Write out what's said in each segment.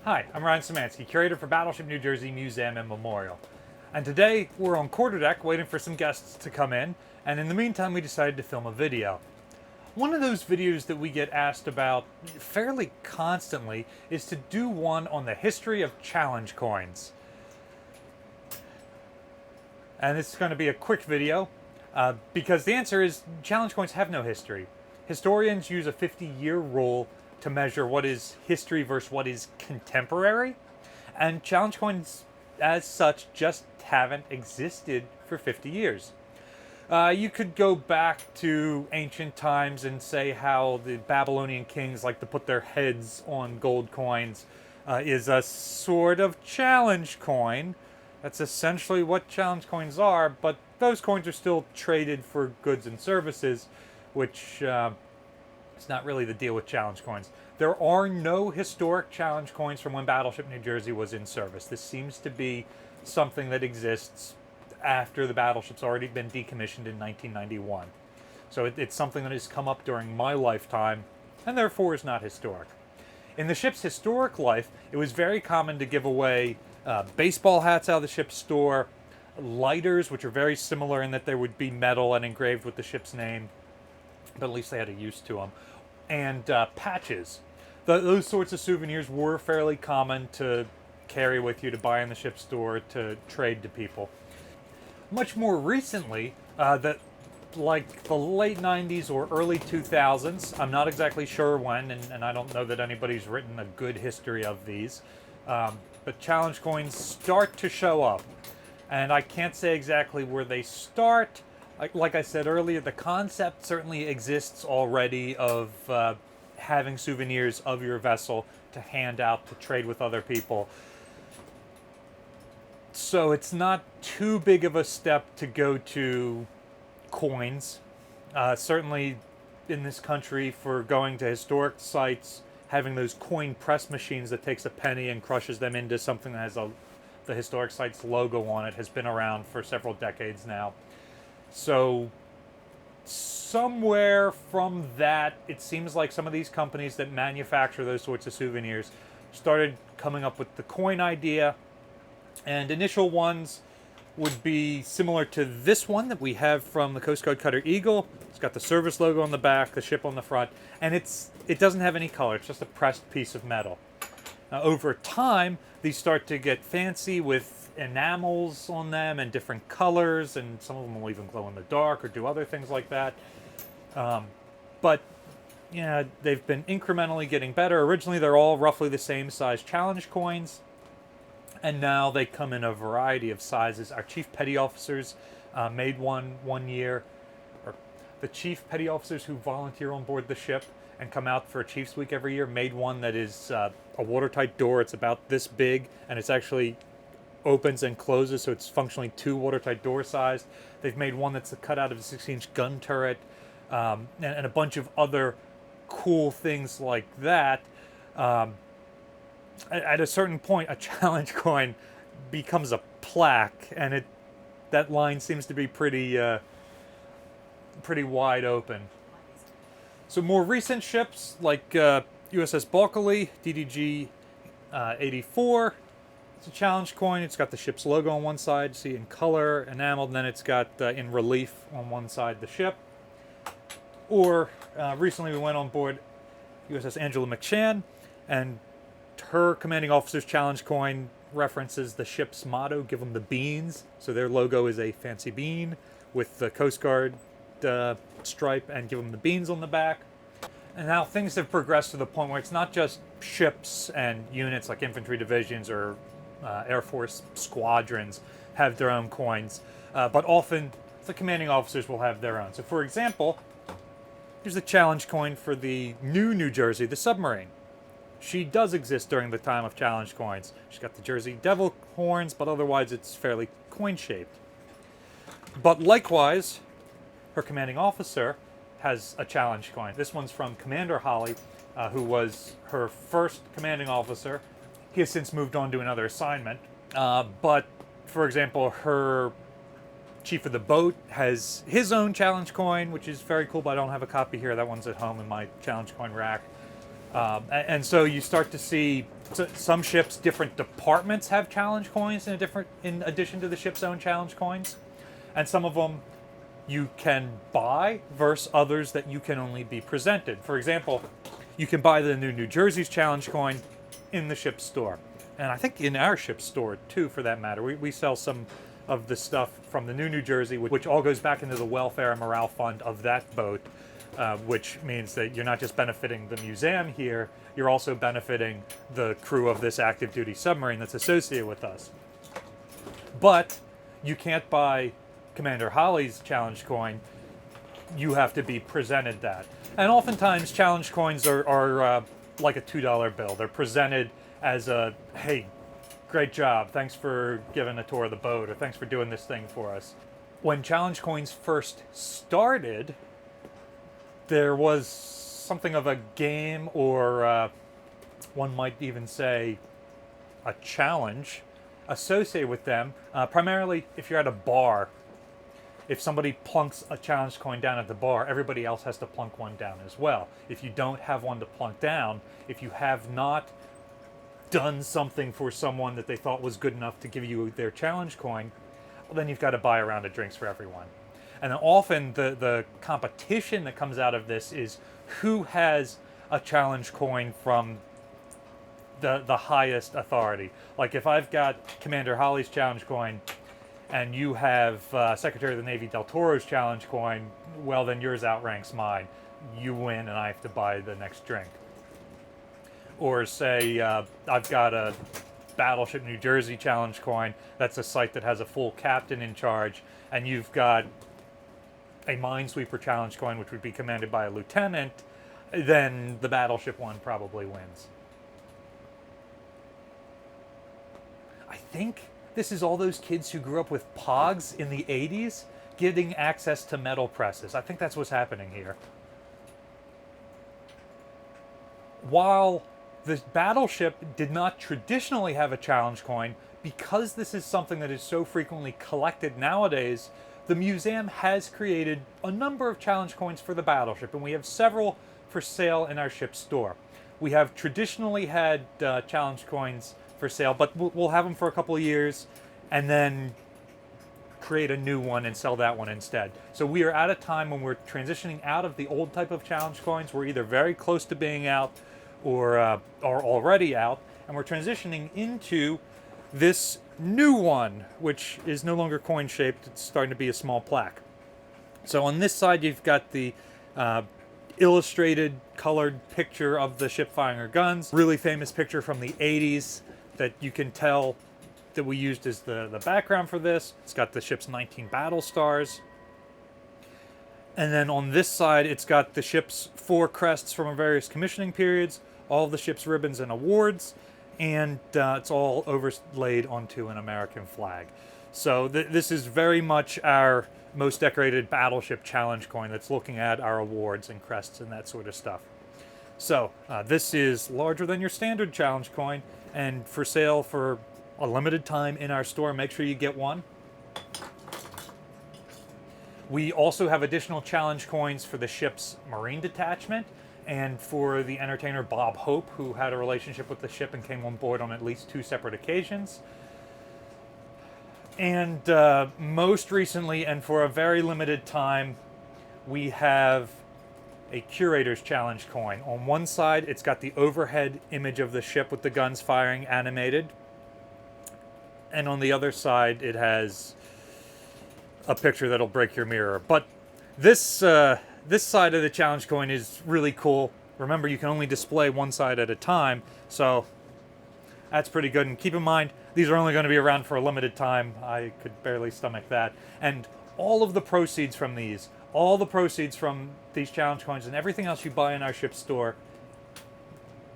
Hi, I'm Ryan Szymanski, curator for Battleship New Jersey Museum and Memorial. And today we're on quarterdeck waiting for some guests to come in, and in the meantime we decided to film a video. One of those videos that we get asked about fairly constantly is to do one on the history of challenge coins. And it's going to be a quick video because the answer is challenge coins have no history. Historians use a 50-year rule to measure what is history versus what is contemporary, and challenge coins as such just haven't existed for 50 years. You could go back to ancient times and say how the Babylonian kings like to put their heads on gold coins is a sort of challenge coin. That's essentially what challenge coins are, but those coins are still traded for goods and services, which is not really the deal with challenge coins. There are no historic challenge coins from when Battleship New Jersey was in service. This seems to be something that exists after the battleship's already been decommissioned in 1991. So it's something that has come up during my lifetime and therefore is not historic. In the ship's historic life, it was very common to give away baseball hats out of the ship's store, lighters, which are very similar in that they would be metal and engraved with the ship's name, but at least they had a use to them, and patches. Those sorts of souvenirs were fairly common to carry with you, to buy in the ship's store, to trade to people. Much more recently, like the late 90s or early 2000s, I'm not exactly sure when, and I don't know that anybody's written a good history of these, but challenge coins start to show up. And I can't say exactly where they start. Like I said earlier, the concept certainly exists already of having souvenirs of your vessel to hand out to trade with other people. So it's not too big of a step to go to coins. Certainly in this country, for going to historic sites, having those coin press machines that takes a penny and crushes them into something that has the historic site's logo on it has been around for several decades now. So somewhere from that, it seems like some of these companies that manufacture those sorts of souvenirs started coming up with the coin idea. And initial ones would be similar to this one that we have from the Coast Guard cutter Eagle. It's got the service logo on the back, the ship on the front, and it doesn't have any color. It's just a pressed piece of metal. Now, over time, these start to get fancy with enamels on them and different colors, and some of them will even glow in the dark or do other things like that. But yeah, they've been incrementally getting better. Originally, they're all roughly the same size challenge coins, and now they come in a variety of sizes. Our chief petty officers made one year, or the chief petty officers who volunteer on board the ship and come out for a Chiefs Week every year made one that is a watertight door. It's about this big, and it's actually opens and closes, so it's functionally two watertight door sized. They've made one that's cut out of a 6-inch gun turret, and a bunch of other cool things like that. At a certain point, a challenge coin becomes a plaque, and that line seems to be pretty wide open. So more recent ships like USS Balkley, DDG 84. It's a challenge coin. It's got the ship's logo on one side, see in color, enameled, and then it's got in relief on one side the ship. Or recently we went on board USS Angela McShann, and her commanding officer's challenge coin references the ship's motto, "Give them the beans." So their logo is a fancy bean with the Coast Guard stripe and "Give them the beans" on the back. And now things have progressed to the point where it's not just ships and units like infantry divisions or Air Force squadrons have their own coins, but often the commanding officers will have their own. So for example, here's the challenge coin for the New Jersey, the submarine. She does exist during the time of challenge coins. She's got the Jersey Devil horns, but otherwise it's fairly coin-shaped. But likewise, her commanding officer has a challenge coin. This one's from Commander Holly, who was her first commanding officer. He has since moved on to another assignment. But, for example, her chief of the boat has his own challenge coin, which is very cool, but I don't have a copy here. That one's at home in my challenge coin rack. And so you start to see some ships, different departments have challenge coins in addition to the ship's own challenge coins, and some of them you can buy versus others that you can only be presented. For example, you can buy the New Jersey's challenge coin in the ship's store, and I think in our ship's store too, for that matter. We sell some of the stuff from the New Jersey, which all goes back into the welfare and morale fund of that boat. Which means that you're not just benefiting the museum here, you're also benefiting the crew of this active duty submarine that's associated with us. But you can't buy Commander Holly's challenge coin, you have to be presented that. And oftentimes challenge coins are like a $2 bill. They're presented as a, hey, great job, thanks for giving a tour of the boat, or thanks for doing this thing for us. When challenge coins first started, there was something of a game, or one might even say a challenge associated with them. Primarily, if you're at a bar, if somebody plunks a challenge coin down at the bar, everybody else has to plunk one down as well. If you don't have one to plunk down, if you have not done something for someone that they thought was good enough to give you their challenge coin, well, then you've got to buy a round of drinks for everyone. And then often the competition that comes out of this is who has a challenge coin from the highest authority. Like if I've got Commander Holly's challenge coin and you have Secretary of the Navy Del Toro's challenge coin, well then yours outranks mine. You win and I have to buy the next drink. Or say I've got a Battleship New Jersey challenge coin. That's a site that has a full captain in charge, and you've got a minesweeper challenge coin, which would be commanded by a lieutenant, then the Battleship one probably wins. I think this is all those kids who grew up with Pogs in the 80s getting access to metal presses. I think that's what's happening here. While the Battleship did not traditionally have a challenge coin, because this is something that is so frequently collected nowadays, the museum has created a number of challenge coins for the Battleship, and we have several for sale in our ship's store. We have traditionally had challenge coins for sale, but we'll have them for a couple of years and then create a new one and sell that one instead. So we are at a time when we're transitioning out of the old type of challenge coins. We're either very close to being out or are already out, and we're transitioning into this new one, which is no longer coin shaped. It's starting to be a small plaque. So on this side you've got the illustrated colored picture of the ship firing her guns. Really famous picture from the 80s that you can tell that we used as the background for this. It's got the ship's 19 battle stars. And then on this side it's got the ship's 4 crests from various commissioning periods, all of the ship's ribbons and awards, and it's all overlaid onto an American flag. So this is very much our most decorated Battleship challenge coin that's looking at our awards and crests and that sort of stuff. So this is larger than your standard challenge coin and for sale for a limited time in our store. Make sure you get one. We also have additional challenge coins for the ship's Marine detachment and for the entertainer Bob Hope, who had a relationship with the ship and came on board on at least 2 separate occasions. And most recently, and for a very limited time, we have a Curator's Challenge coin. On one side, it's got the overhead image of the ship with the guns firing animated. And on the other side, it has a picture that'll break your mirror. But this side of the challenge coin is really cool. Remember, you can only display one side at a time, so that's pretty good. And keep in mind, these are only going to be around for a limited time. I could barely stomach that. And all of the proceeds from these, all the proceeds from these challenge coins and everything else you buy in our ship store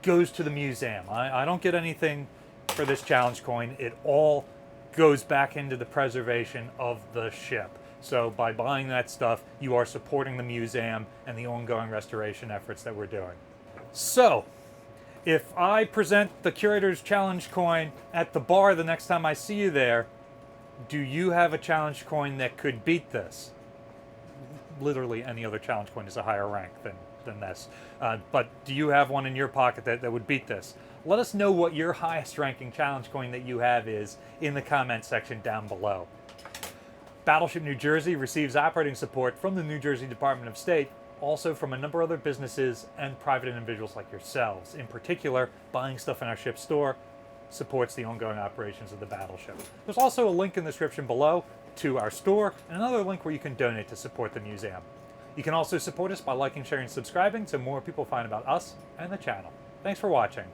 goes to the museum. I don't get anything for this challenge coin. It all goes back into the preservation of the ship. So by buying that stuff, you are supporting the museum and the ongoing restoration efforts that we're doing. So, if I present the Curator's Challenge coin at the bar the next time I see you there, do you have a challenge coin that could beat this? literally any other challenge coin is a higher rank than this. But do you have one in your pocket that would beat this? Let us know what your highest ranking challenge coin that you have is in the comment section down below. Battleship New Jersey receives operating support from the New Jersey Department of State, also from a number of other businesses and private individuals like yourselves. In particular, buying stuff in our ship store supports the ongoing operations of the Battleship. There's also a link in the description below to our store and another link where you can donate to support the museum. You can also support us by liking, sharing, and subscribing so more people find about us and the channel. Thanks for watching.